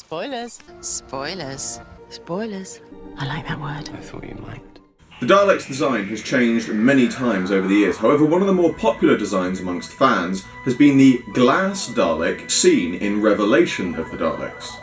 Spoilers. Spoilers. Spoilers. I like that word. I thought you might. The Dalek's design has changed many times over the years. However, one of the more popular designs amongst fans has been the glass Dalek seen in Revelation of the Daleks.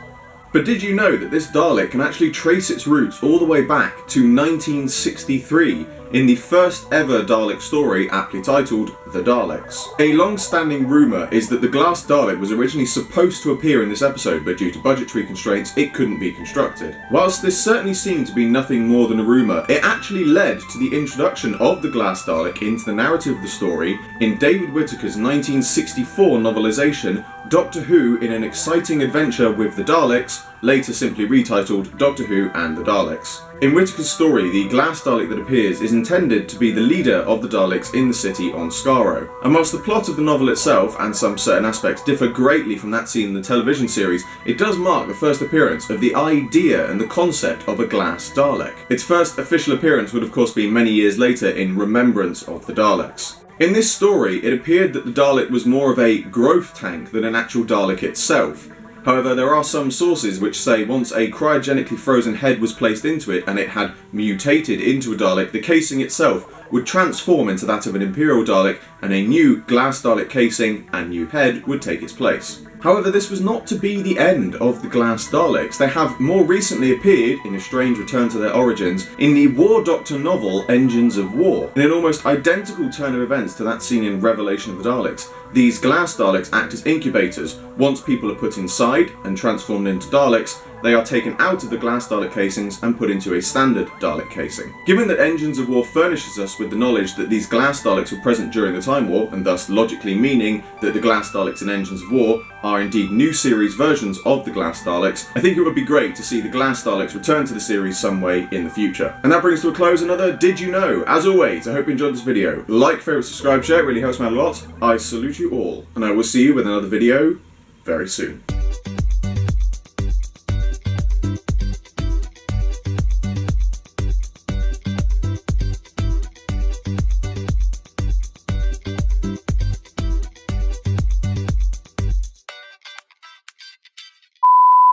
But did you know that this Dalek can actually trace its roots all the way back to 1963 in the first ever Dalek story aptly titled The Daleks? A long-standing rumour is that the glass Dalek was originally supposed to appear in this episode, but due to budgetary constraints it couldn't be constructed. Whilst this certainly seemed to be nothing more than a rumour, it actually led to the introduction of the glass Dalek into the narrative of the story in David Whittaker's 1964 novelisation Doctor Who in an Exciting Adventure with the Daleks, later simply retitled Doctor Who and the Daleks. In Whittaker's story, the glass Dalek that appears is intended to be the leader of the Daleks in the city on Skaro. And whilst the plot of the novel itself and some certain aspects differ greatly from that seen in the television series, it does mark the first appearance of the idea and the concept of a glass Dalek. Its first official appearance would of course be many years later in Remembrance of the Daleks. In this story, it appeared that the Dalek was more of a growth tank than an actual Dalek itself. However, there are some sources which say once a cryogenically frozen head was placed into it and it had mutated into a Dalek, the casing itself would transform into that of an Imperial Dalek and a new glass Dalek casing and new head would take its place. However, this was not to be the end of the glass Daleks. They have more recently appeared, in a strange return to their origins, in the War Doctor novel Engines of War. In an almost identical turn of events to that seen in Revelation of the Daleks, these glass Daleks act as incubators. Once people are put inside and transformed into Daleks, they are taken out of the glass Dalek casings and put into a standard Dalek casing. Given that Engines of War furnishes us with the knowledge that these glass Daleks were present during the Time War, and thus logically meaning that the glass Daleks in Engines of War are indeed new series versions of the glass Daleks, I think it would be great to see the glass Daleks return to the series some way in the future. And that brings to a close another Did You Know? As always, I hope you enjoyed this video. Like, favourite, subscribe, share, it really helps me out a lot. I salute you all, and I will see you with another video very soon.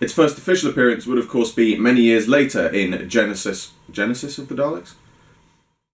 Its first official appearance would of course be many years later in Genesis of the Daleks?